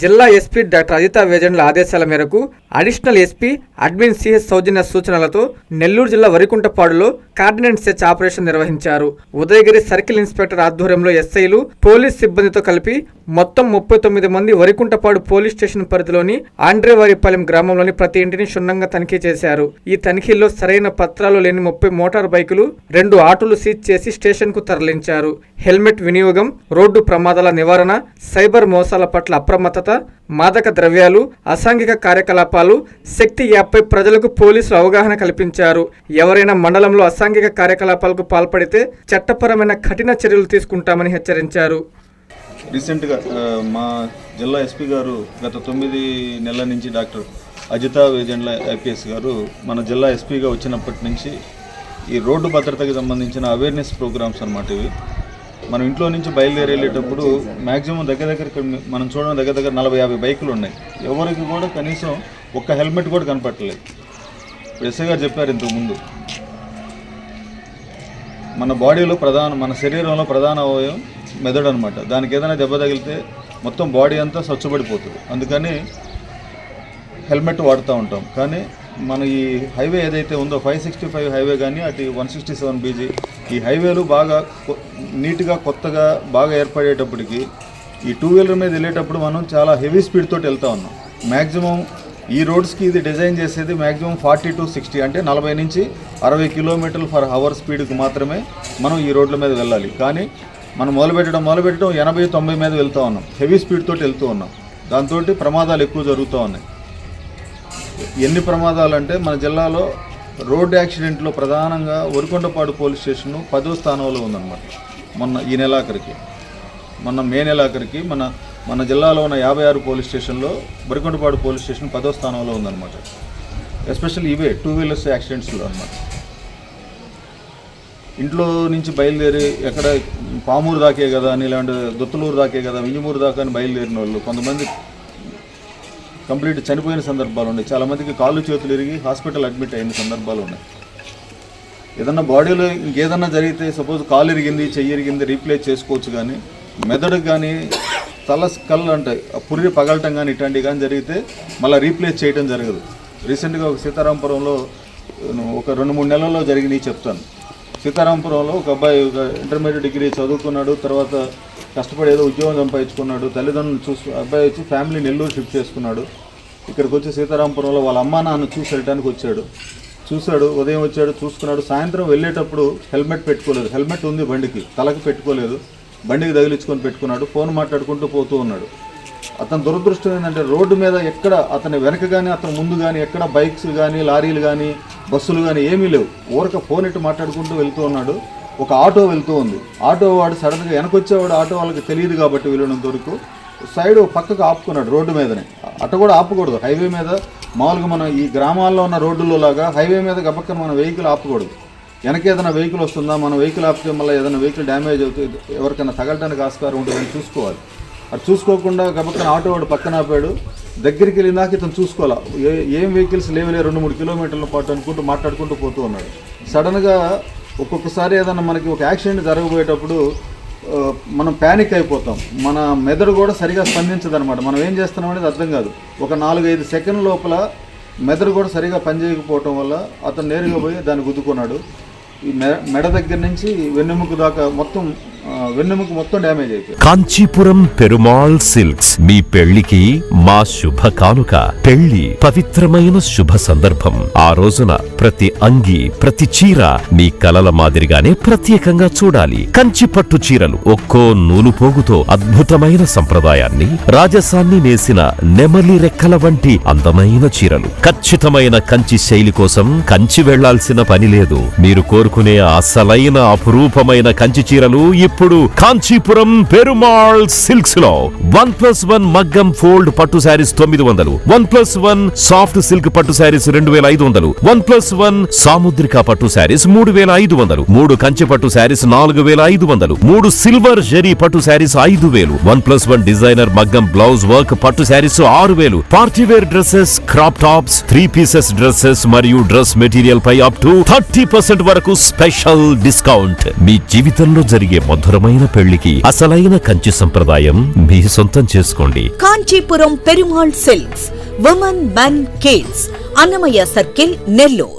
జిల్లా SP doctor Ajitha Vejandla ఆదేశాల మేరకు అడిషనల్ ఎస్పీ అడ్మిన్ సిహెచ్ సౌజన్య సూచనలతో నెల్లూరు జిల్లా వరికుంటపాడులో కార్డినెంట్ సెర్చ్ ఆపరేషన్ నిర్వహించారు. ఉదయగిరి సర్కిల్ ఇన్స్పెక్టర్ ఆధ్వర్యంలో ఎస్ఐలు, పోలీస్ సిబ్బందితో కలిపి మొత్తం 39 మంది వరికుంటపాడు పోలీస్ స్టేషన్ పరిధిలోని ఆండ్రేవారిపాలెం గ్రామంలోని ప్రతి ఇంటిని క్షుణ్ణంగా తనిఖీ చేశారు. ఈ తనిఖీల్లో సరైన పత్రాలు లేని 30 మోటార్ బైకులు, 2 ఆటోలు సీజ్ చేసి స్టేషన్ కు తరలించారు. హెల్మెట్ వినియోగం, రోడ్డు ప్రమాదాల నివారణ, సైబర్ మోసాల పట్ల అప్రమత్తత, మాదక ద్రవ్యాలు, అసాంఘిక కార్యకలాపాలు, శక్తి యాప్పై ప్రజలకు పోలీసులు అవగాహన కల్పించారు. ఎవరైనా మండలంలో అసాంఘిక కార్యకలాపాలకు పాల్పడితే చట్టపరమైన కఠిన చర్యలు తీసుకుంటామని హెచ్చరించారు. రీసెంట్గా మా జిల్లా ఎస్పీ గారు గత 9 నెలల నుంచి డాక్టర్ అజితా వేజండ్ల ఐపీఎస్ గారు మన జిల్లా ఎస్పీగా వచ్చినప్పటి నుంచి ఈ రోడ్డు భద్రతకి సంబంధించిన అవేర్నెస్ ప్రోగ్రామ్స్ అన్నమాట. ఇవి మనం ఇంట్లో నుంచి బయలుదేరి వెళ్ళేటప్పుడు మ్యాక్సిమం దగ్గర మనం చూడడం దగ్గర 40-50 బైకులు ఉన్నాయి. ఎవరికి కూడా కనీసం ఒక్క హెల్మెట్ కూడా కనపట్టలేదు. ఎస్ఐ గారు చెప్పారు ఇంతకుముందు, మన బాడీలో మన శరీరంలో ప్రధాన అవయవం మెదడు అనమాట. దానికి ఏదైనా దెబ్బ తగిలితే మొత్తం బాడీ అంతా స్వచ్ఛపడిపోతుంది. అందుకని హెల్మెట్ వాడుతూ ఉంటాం. కానీ మన ఈ హైవే ఏదైతే ఉందో 565 హైవే కానీ అటు 167 BG ఈ హైవేలు బాగా నీట్గా కొత్తగా బాగా ఏర్పడేటప్పటికి ఈ 2 వీలర్ మీద వెళ్ళేటప్పుడు మనం చాలా హెవీ స్పీడ్ తోటి వెళ్తూ ఉన్నాం. మ్యాక్సిమం ఈ రోడ్స్కి ఇది డిజైన్ చేసేది మ్యాక్సిమం 40 to 60 అంటే 40 నుంచి 60 km/h స్పీడ్కి మాత్రమే మనం ఈ రోడ్ల మీద వెళ్ళాలి. కానీ మనం మొదలుపెట్టడం 80-90 మీద వెళ్తూ ఉన్నాం. హెవీ స్పీడ్ తోటి వెళ్తూ ఉన్నాం. దాంతో ప్రమాదాలు ఎక్కువ జరుగుతూ ఉన్నాయి. ఎన్ని ప్రమాదాలు అంటే మన జిల్లాలో రోడ్డు యాక్సిడెంట్లో ప్రధానంగా వరికొండపాడు పోలీస్ స్టేషన్ 10వ స్థానంలో ఉందన్నమాట. ఈ నెలాఖరికి మే నెలాఖరికి మన జిల్లాలో ఉన్న 56 పోలీస్ స్టేషన్లో వరికొండపాడు పోలీస్ స్టేషన్ 10వ స్థానంలో ఉందన్నమాట. ఎస్పెషల్లీ ఇవే 2 వీలర్స్ యాక్సిడెంట్స్లో అన్నమాట. ఇంట్లో నుంచి బయలుదేరి ఎక్కడ పామూరు దాకే కదా అని, లేదంటే దొత్తులూరు దాకే కదా, వింజమూరు దాకా అని బయలుదేరిన వాళ్ళు కొంతమంది కంప్లీట్ చనిపోయిన సందర్భాలు ఉన్నాయి. చాలామందికి కాళ్ళు చేతులు ఇరిగి హాస్పిటల్ అడ్మిట్ అయిన సందర్భాలు ఉన్నాయి. ఏదన్నా బాడీలో ఇంకేదన్నా జరిగితే సపోజ్ కాలు ఇరిగింది, చెయ్యి ఇరిగింది, రీప్లేస్ చేసుకోవచ్చు. కానీ మెదడుకు కానీ స్కల్ అంటే పుర్రి పగలటం కానీ ఇట్లాంటివి కానీ జరిగితే మళ్ళీ రీప్లేస్ చేయడం జరగదు. రీసెంట్గా ఒక సీతారాంపురంలో ఒక 2-3 నెలల్లో జరిగినవి చెప్తాను. సీతారాంపురంలో ఒక అబ్బాయి ఇంటర్మీడియట్ డిగ్రీ చదువుకున్నాడు. తర్వాత కష్టపడి ఏదో ఉద్యోగం సంపాదించుకున్నాడు. తల్లిదండ్రులు అబ్బాయి వచ్చి ఫ్యామిలీ నెల్లూరు షిఫ్ట్ చేసుకున్నాడు. ఇక్కడికి వచ్చి సీతారాంపురంలో వాళ్ళ అమ్మా నాన్న చూసి వెళ్ళడానికి వచ్చాడు. ఉదయం వచ్చాడు, చూసుకున్నాడు. సాయంత్రం వెళ్ళేటప్పుడు హెల్మెట్ పెట్టుకోలేదు. హెల్మెట్ ఉంది బండికి, తలకు పెట్టుకోలేదు. బండికి తగిలించుకొని పెట్టుకున్నాడు. ఫోన్ మాట్లాడుకుంటూ పోతూ ఉన్నాడు. అతని దురదృష్టం ఏంటంటే రోడ్డు మీద ఎక్కడ అతని వెనక కానీ అతని ముందు కానీ ఎక్కడ బైక్స్ కానీ లారీలు కానీ బస్సులు కానీ ఏమీ లేవు. ఊరక ఫోన్ ఇట్టు మాట్లాడుకుంటూ వెళ్తూ ఉన్నాడు. ఒక ఆటో వెళ్తూ ఉంది. ఆటో వాడు సడన్గా వెనకొచ్చేవాడు. ఆటో వాళ్ళకి తెలియదు కాబట్టి వెళ్ళినంత వరకు సైడ్ పక్కకు ఆపుకున్నాడు. రోడ్డు మీదనే అటు కూడా ఆపకూడదు. హైవే మీద మామూలుగా మనం ఈ గ్రామాల్లో ఉన్న రోడ్డులో లాగా హైవే మీద గబక్కన మన వెహికల్ ఆపకూడదు. వెనక ఏదైనా వెహికల్ వస్తుందా, మన వెహికల్ ఆపితే మళ్ళీ ఏదైనా వెహికల్ డ్యామేజ్ అవుతుంది, ఎవరికైనా తగలడానికి ఆస్కారం ఉంటుందని చూసుకోవాలి. అది చూసుకోకుండా గబక్కన ఆటో వాడు పక్కన ఆపాడు. దగ్గరికి వెళ్ళినాక ఇతను చూసుకోవాలా, ఏం వెహికల్స్ లేవులే 2-3 కిలోమీటర్ల పాటు అనుకుంటూ మాట్లాడుకుంటూ పోతూ ఉన్నాడు. సడన్గా ఒక్కొక్కసారి ఏదన్నా మనకి ఒక యాక్సిడెంట్ జరగబోయేటప్పుడు మనం ప్యానిక్ అయిపోతాం. మన మెదడు కూడా సరిగా స్పందించదనమాట. మనం ఏం చేస్తున్నాం అనేది అర్థం కాదు. ఒక 4-5 సెకండ్ల లోపల మెదడు కూడా సరిగా పనిచేయకపోవటం వల్ల అతను నేరుగా పోయి దాన్ని గుద్దుకున్నాడు. ఈ మెడ దగ్గర నుంచి వెన్నెముక దాకా వెన్నెముక మొత్తం డ్యామేజ్ అయిపోయింది. కాంచీపురం పెరుమాళ్ సిల్క్స్ మీ పెళ్లికి మా శుభ కానుక. పెళ్లి పవిత్రమైన శుభ సందర్భం. ఆ రోజున ప్రతి అంగి, ప్రతి చీర మీ కలల మాదిరిగానే ప్రత్యేకంగా చూడాలి. కంచి పట్టు చీరలు ఒక్కో నూలు పోగుతో అద్భుతమైన సంప్రదాయాన్ని, రాజసాన్ని నేసిన నెమలి రెక్కల వంటి అందమైన చీరలు. ఖచ్చితమైన కంచి శైలి కోసం కంచి వెళ్లాల్సిన పని లేదు. మీరు కోరుకునే అసలైన అపురూపమైన కంచి చీరలు ఇప్పుడు కాంచీపురం పెరుమాళ్ సిల్క్స్ లో 1+1 మగ్గం ఫోల్డ్ పట్టు శారీస్ 900, 1+1 సాఫ్ట్ సిల్క్ పట్టు శారీస్ 2500, 1+1 సాముద్రిక పట్టు శారీస్ 3500, 3 కంచి పట్టు శారీస్ 4500, 3 సిల్వర్ జరీ పట్టు శారీస్ 5000, 1+1 డిజైనర్ మగ్గం బ్లౌజ్ వర్క్ పట్టు saris 6000, party wear dresses, crop tops, 3 pieces dresses మరియు డ్రెస్ మెటీరియల్ పై అప్ టు 30% వరకు స్పెషల్ డిస్కౌంట్. మీ జీవితంలో జరిగే మధురమైన పెళ్లికి అసలైన కంచి సంప్రదాయం మీ సొంతం చేసుకోండి. Kanchipuram Perumal silks, women men kids, Annamayya circle, Nellore.